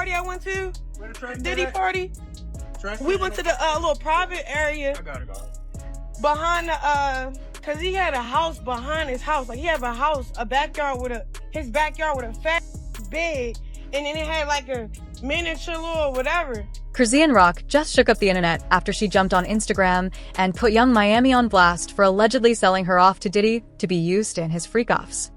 party I went to? Where the track Diddy at? party. We went to the little private area. I got it. Behind the cause he had a house behind his house. Like he had a backyard with his backyard with a fat bed, and then it had like a miniature little whatever. Chrisean Rock just shook up the internet after she jumped on Instagram and put Young Miami on blast for allegedly selling her off to Diddy to be used in his freak-offs.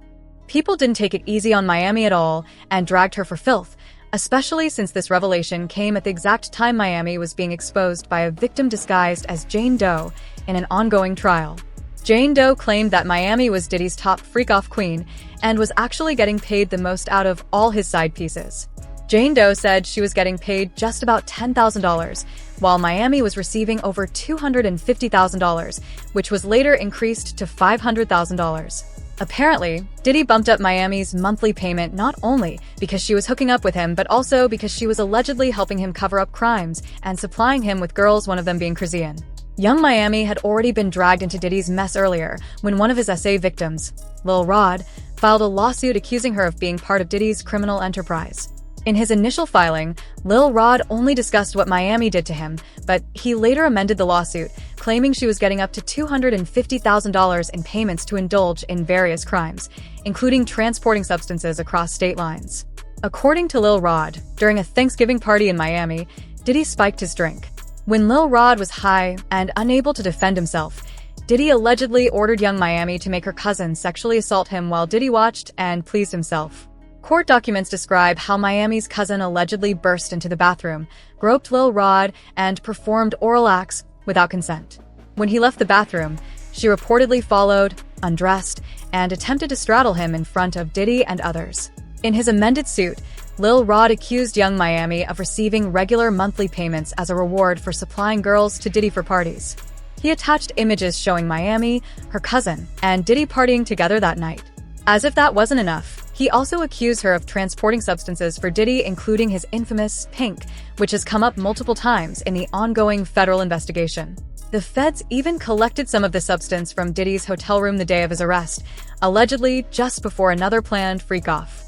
People didn't take it easy on Miami at all and dragged her for filth, especially since this revelation came at the exact time Miami was being exposed by a victim disguised as Jane Doe in an ongoing trial. Jane Doe claimed that Miami was Diddy's top freak-off queen and was actually getting paid the most out of all his side pieces. Jane Doe said she was getting paid just about $10,000, while Miami was receiving over $250,000, which was later increased to $500,000. Apparently, Diddy bumped up Miami's monthly payment not only because she was hooking up with him, but also because she was allegedly helping him cover up crimes and supplying him with girls, one of them being Chrisean. Young Miami had already been dragged into Diddy's mess earlier when one of his SA victims, Lil Rod, filed a lawsuit accusing her of being part of Diddy's criminal enterprise. In his initial filing, Lil Rod only discussed what Miami did to him, but he later amended the lawsuit, claiming she was getting up to $250,000 in payments to indulge in various crimes, including transporting substances across state lines. According to Lil Rod, during a Thanksgiving party in Miami, Diddy spiked his drink. When Lil Rod was high and unable to defend himself, Diddy allegedly ordered Young Miami to make her cousin sexually assault him while Diddy watched and pleased himself. Court documents describe how Miami's cousin allegedly burst into the bathroom, groped Lil Rod, and performed oral acts without consent. When he left the bathroom, she reportedly followed, undressed, and attempted to straddle him in front of Diddy and others. In his amended suit, Lil Rod accused Young Miami of receiving regular monthly payments as a reward for supplying girls to Diddy for parties. He attached images showing Miami, her cousin, and Diddy partying together that night. As if that wasn't enough, he also accused her of transporting substances for Diddy, including his infamous Pink, which has come up multiple times in the ongoing federal investigation. The feds even collected some of the substance from Diddy's hotel room the day of his arrest, allegedly just before another planned freak-off.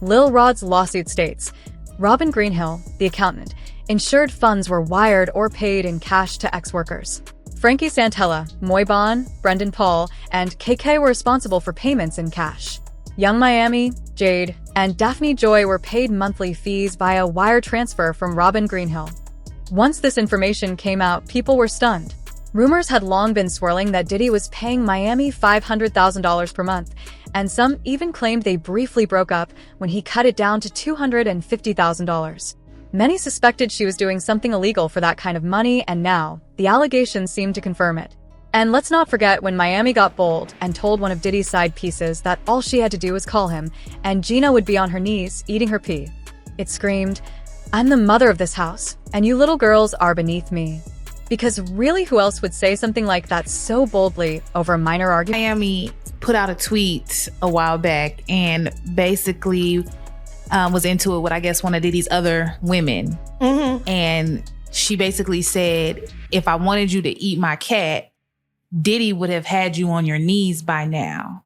Lil Rod's lawsuit states, Robin Greenhill, the accountant, ensured funds were wired or paid in cash to ex-workers. Frankie Santella, Moy Bon, Brendan Paul, and KK were responsible for payments in cash. Young Miami, Jade, and Daphne Joy were paid monthly fees via wire transfer from Robin Greenhill. Once this information came out, people were stunned. Rumors had long been swirling that Diddy was paying Miami $500,000 per month, and some even claimed they briefly broke up when he cut it down to $250,000. Many suspected she was doing something illegal for that kind of money, and now, the allegations seem to confirm it. And let's not forget when Miami got bold and told one of Diddy's side pieces that all she had to do was call him, and Gina would be on her knees eating her pee. It screamed, "I'm the mother of this house, and you little girls are beneath me." Because really, who else would say something like that so boldly over a minor argument? Miami put out a tweet a while back and basically was into it with, I guess, one of Diddy's other women. Mm-hmm. And she basically said, if I wanted you to eat my cat, Diddy would have had you on your knees by now.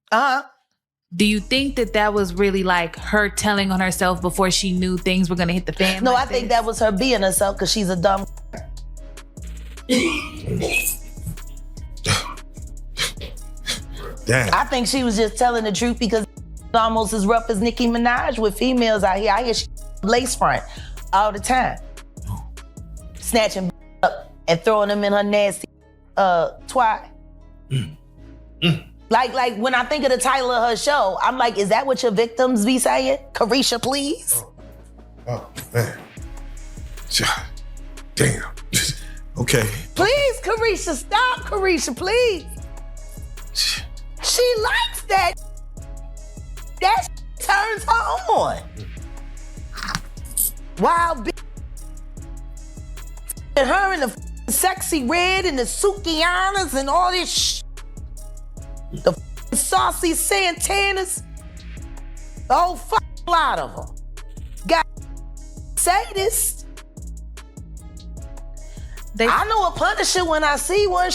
Do you think that that was really like her telling on herself before she knew things were going to hit the fan? No, like I think that was her being herself because she's a dumb. Damn. I think she was just telling the truth because almost as rough as Nicki Minaj with females out here. I hear she lace front all the time. Snatching up and throwing them in her nasty twat. Like when I think of the title of her show, I'm like, is that what your victims be saying? Carisha, please? Oh, man. Damn. Okay. Please, Carisha, stop, Carisha, please. She likes that. That turns her on. Wild bitch. And her in the sexy red and the Sukianas and all this the saucy Santanas. The whole fucking lot of them. God, say this. I know a Punisher when I see one.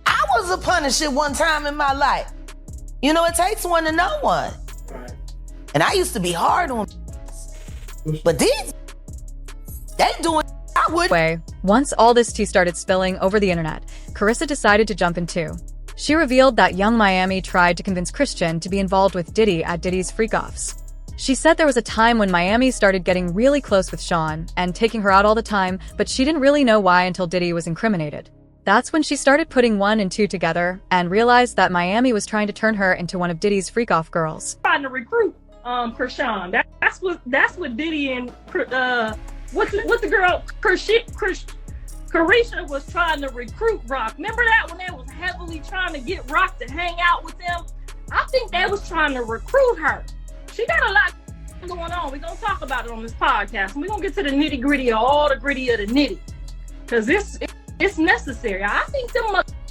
I was a Punisher one time in my life. You know, it takes one to know one. And I used to be hard on But these, they doing I would. Way. Once all this tea started spilling over the internet, Carissa decided to jump in too. She revealed that Young Miami tried to convince Chrisean to be involved with Diddy at Diddy's freak-offs. She said there was a time when Miami started getting really close with Sean and taking her out all the time, but she didn't really know why until Diddy was incriminated. That's when she started putting 1 and 2 together and realized that Miami was trying to turn her into one of Diddy's freak-off girls. Trying to recruit Chrisean. That's what Diddy and what's the girl Carisha was trying to recruit Rock. Remember that when they was heavily trying to get Rock to hang out with them? I think they was trying to recruit her. She got a lot going on. We're gonna talk about it on this podcast. We're gonna get to the nitty gritty of all the gritty of the nitty. Cause it's necessary. I think them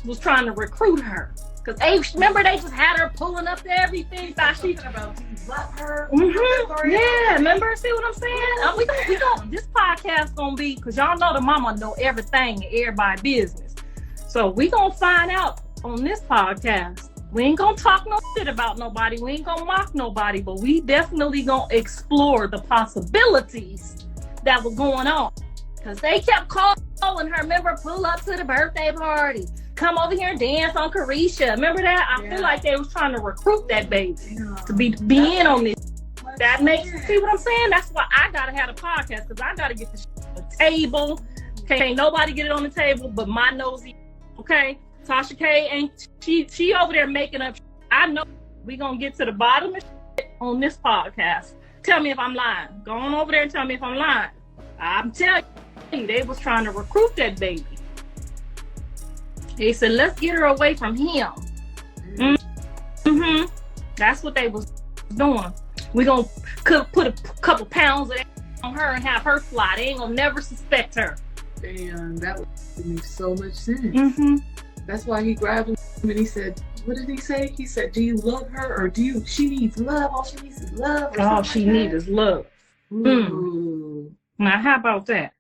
was trying to recruit her. Cause remember they just had her pulling up to everything. Thought she about to love her. Mm-hmm. Yeah, remember? See what I'm saying? We don't. This podcast gonna be, cause y'all know the mama know everything and everybody business. So we gonna find out on this podcast. We ain't gonna talk no shit about nobody. We ain't gonna mock nobody, but we definitely gonna explore the possibilities that were going on. Cause they kept calling her. Remember, pull up to the birthday party. Come over here and dance on Carisha. Remember that? I feel like they was trying to recruit that baby to be in on this. That makes you see what I'm saying? That's why I gotta have a podcast, because I gotta get the shit on the table. Can't nobody get it on the table but my nosy. Okay? Tasha K ain't she over there making up shit. I know we gonna get to the bottom of shit on this podcast. Tell me if I'm lying. Go on over there and tell me if I'm lying. I'm telling you, they was trying to recruit that baby. They said, let's get her away from him. Mm-hmm. That's what they was doing. We gonna put a couple pounds of on her and have her fly. They ain't gonna never suspect her. Damn, that would make so much sense. Mm-hmm. That's why he grabbed him and he said, what did he say? He said, do you love her or she needs love? All she needs is love. All she needs is love. Now, how about that?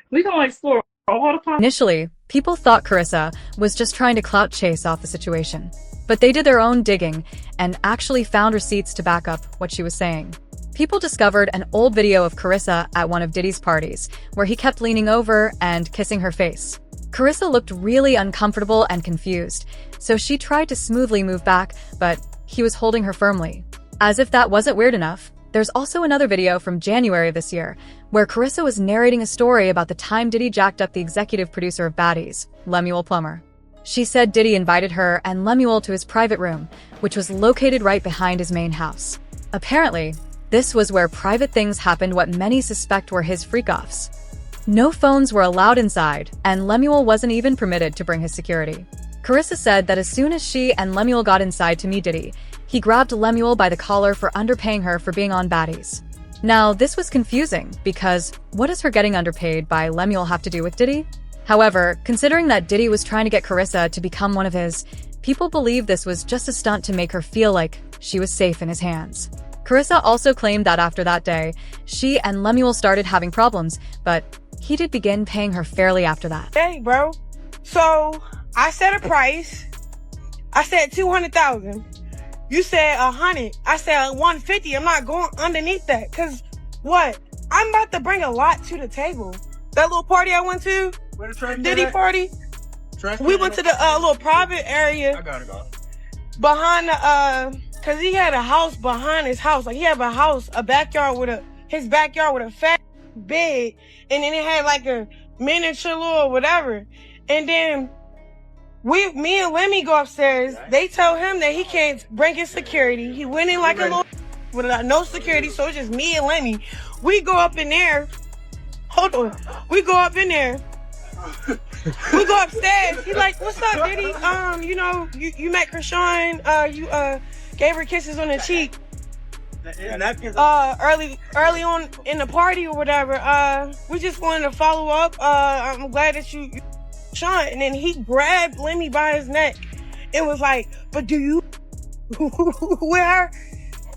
We gonna explore all the possibilities. Initially, people thought Carissa was just trying to clout chase off the situation. But they did their own digging and actually found receipts to back up what she was saying. People discovered an old video of Carissa at one of Diddy's parties, where he kept leaning over and kissing her face. Carissa looked really uncomfortable and confused, so she tried to smoothly move back, but he was holding her firmly. As if that wasn't weird enough, there's also another video from January of this year, where Carissa was narrating a story about the time Diddy jacked up the executive producer of Baddies, Lemuel Plummer. She said Diddy invited her and Lemuel to his private room, which was located right behind his main house. Apparently, this was where private things happened what many suspect were his freak-offs. No phones were allowed inside, and Lemuel wasn't even permitted to bring his security. Carissa said that as soon as she and Lemuel got inside to meet Diddy, he grabbed Lemuel by the collar for underpaying her for being on Baddies. Now, this was confusing, because what does her getting underpaid by Lemuel have to do with Diddy? However, considering that Diddy was trying to get Carissa to become one of his, people believe this was just a stunt to make her feel like she was safe in his hands. Carissa also claimed that after that day, she and Lemuel started having problems, but he did begin paying her fairly after that. Hey, bro. So, I set a price. I said 200,000. You said 100. I said 150. I'm not going underneath that. Cause what? I'm about to bring a lot to the table. That little party I went to, Diddy party. We went to the little private area. I got it. Behind the cause he had a house behind his house. Like he had a backyard with his backyard with a fat bed, and then it had like a miniature little whatever. And then me and Lemmy go upstairs. They tell him that he can't bring his security. He went in like a little with no security, so it's just me and Lemmy. We go up in there. Hold on. We go up in there. We go upstairs. He like, what's up, Diddy? You know, you met Chrisean. You gave her kisses on the cheek. Early on in the party or whatever. We just wanted to follow up. I'm glad that you Sean. And then he grabbed Lemmy by his neck and was like, but do you with her?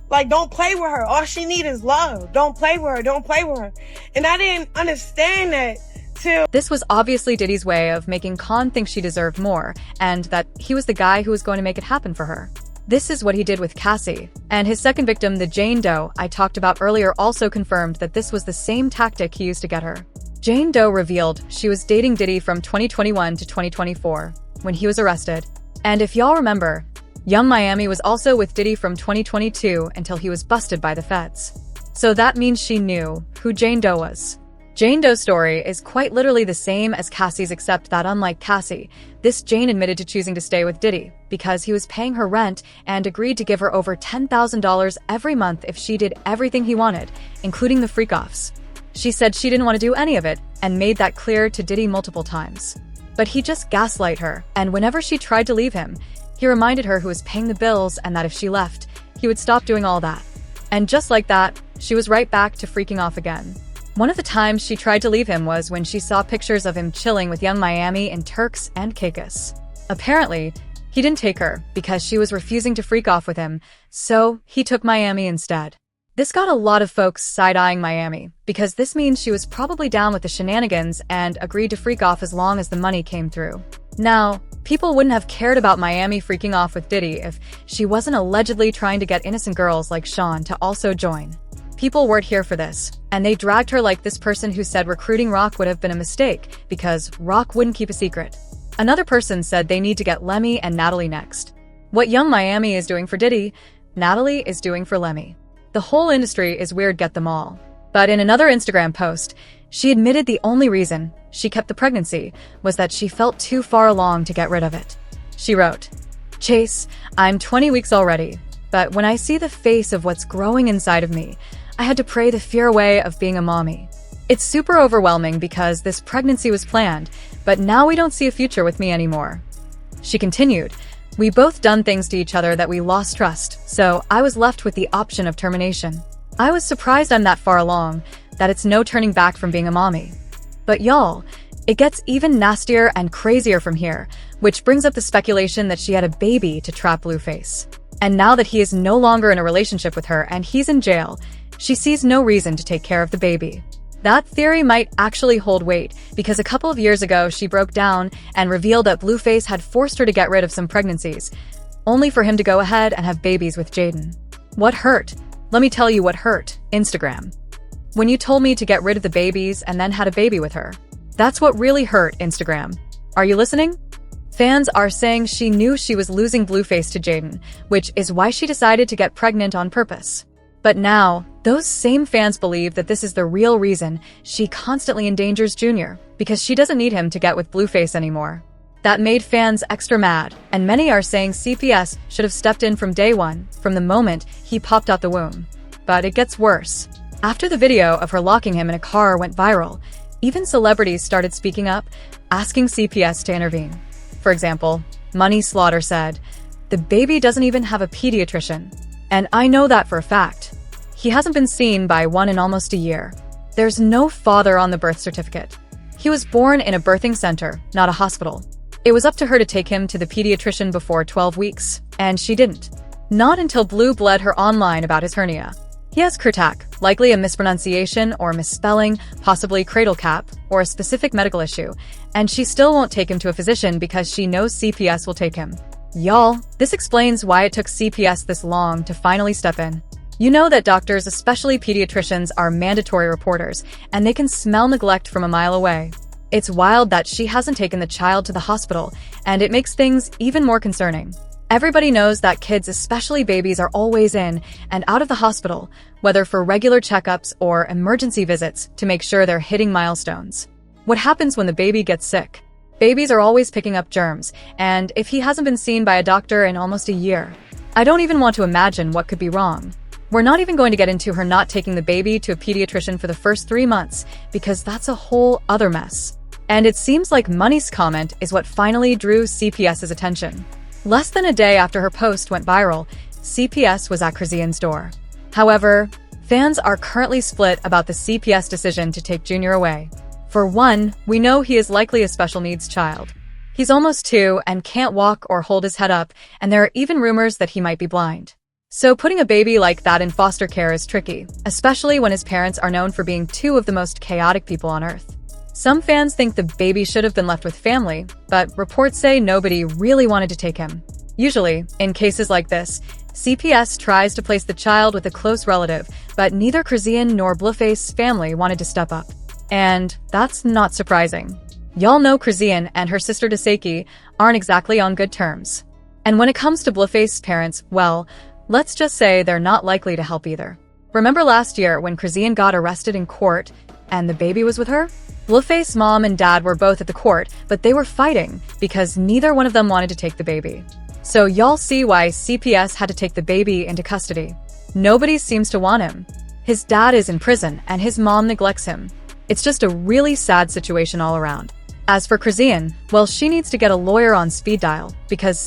Like, don't play with her. All she need is love. Don't play with her. Don't play with her. And I didn't understand that till... This was obviously Diddy's way of making Khan think she deserved more, and that he was the guy who was going to make it happen for her. This is what he did with Cassie. And his second victim, the Jane Doe I talked about earlier, also confirmed that this was the same tactic he used to get her. Jane Doe revealed she was dating Diddy from 2021 to 2024 when he was arrested. And if y'all remember, Young Miami was also with Diddy from 2022 until he was busted by the feds. So that means she knew who Jane Doe was. Jane Doe's story is quite literally the same as Cassie's, except that unlike Cassie, this Jane admitted to choosing to stay with Diddy because he was paying her rent and agreed to give her over $10,000 every month if she did everything he wanted, including the freak-offs. She said she didn't want to do any of it and made that clear to Diddy multiple times. But he just gaslight her, and whenever she tried to leave him, he reminded her who was paying the bills and that if she left, he would stop doing all that. And just like that, she was right back to freaking off again. One of the times she tried to leave him was when she saw pictures of him chilling with Young Miami in Turks and Caicos. Apparently, he didn't take her because she was refusing to freak off with him, so he took Miami instead. This got a lot of folks side-eyeing Miami, because this means she was probably down with the shenanigans and agreed to freak off as long as the money came through. Now, people wouldn't have cared about Miami freaking off with Diddy if she wasn't allegedly trying to get innocent girls like Sean to also join. People weren't here for this, and they dragged her like this person who said recruiting Rock would have been a mistake because Rock wouldn't keep a secret. Another person said they need to get Lemmy and Natalie next. What Young Miami is doing for Diddy, Natalie is doing for Lemmy. The whole industry is weird, get them all. But in another Instagram post, she admitted the only reason she kept the pregnancy was that she felt too far along to get rid of it. She wrote, "Chase, I'm 20 weeks already, but when I see the face of what's growing inside of me, I had to pray the fear away of being a mommy. It's super overwhelming because this pregnancy was planned, but now we don't see a future with me anymore." She continued, "We both done things to each other that we lost trust, so I was left with the option of termination. I was surprised I'm that far along, that it's no turning back from being a mommy. But y'all, it gets even nastier and crazier from here, which brings up the speculation that she had a baby to trap Blueface. And now that he is no longer in a relationship with her and he's in jail, she sees no reason to take care of the baby. That theory might actually hold weight, because a couple of years ago she broke down and revealed that Blueface had forced her to get rid of some pregnancies, only for him to go ahead and have babies with Jaden. What hurt? Let me tell you what hurt, Instagram. When you told me to get rid of the babies and then had a baby with her. That's what really hurt, Instagram. Are you listening? Fans are saying she knew she was losing Blueface to Jaden, which is why she decided to get pregnant on purpose. But now, those same fans believe that this is the real reason she constantly endangers Junior, because she doesn't need him to get with Blueface anymore. That made fans extra mad, and many are saying CPS should have stepped in from day one, from the moment he popped out the womb. But it gets worse. After the video of her locking him in a car went viral, even celebrities started speaking up, asking CPS to intervene. For example, Money Slaughter said, "The baby doesn't even have a pediatrician. And I know that for a fact. He hasn't been seen by one in almost a year. There's no father on the birth certificate. He was born in a birthing center, not a hospital. It was up to her to take him to the pediatrician before 12 weeks, and she didn't. Not until Blue bled her online about his hernia. He has Kurtak, likely a mispronunciation or misspelling, possibly cradle cap, or a specific medical issue, and she still won't take him to a physician because she knows CPS will take him. Y'all, this explains why it took CPS this long to finally step in. You know that doctors, especially pediatricians, are mandatory reporters, and they can smell neglect from a mile away. It's wild that she hasn't taken the child to the hospital, and it makes things even more concerning. Everybody knows that kids, especially babies, are always in and out of the hospital, whether for regular checkups or emergency visits to make sure they're hitting milestones. What happens when the baby gets sick? Babies are always picking up germs, and if he hasn't been seen by a doctor in almost a year, I don't even want to imagine what could be wrong. We're not even going to get into her not taking the baby to a pediatrician for the first 3 months, because that's a whole other mess. And it seems like Money's comment is what finally drew CPS's attention. Less than a day after her post went viral, CPS was at Chrisean's door. However, fans are currently split about the CPS decision to take Junior away. For one, we know he is likely a special needs child. He's almost 2 and can't walk or hold his head up, and there are even rumors that he might be blind. So putting a baby like that in foster care is tricky, especially when his parents are known for being 2 of the most chaotic people on earth. Some fans think the baby should have been left with family, but reports say nobody really wanted to take him. Usually, in cases like this, CPS tries to place the child with a close relative, but neither Chrisean nor Blueface's family wanted to step up. And that's not surprising. Y'all know Chrisean and her sister Deseki aren't exactly on good terms. And when it comes to Blueface's parents, well, let's just say they're not likely to help either. Remember last year when Chrisean got arrested in court and the baby was with her? Blueface's mom and dad were both at the court, but they were fighting because neither one of them wanted to take the baby. So y'all see why CPS had to take the baby into custody. Nobody seems to want him. His dad is in prison and his mom neglects him. It's just a really sad situation all around. As for Chrisean, well, she needs to get a lawyer on speed dial because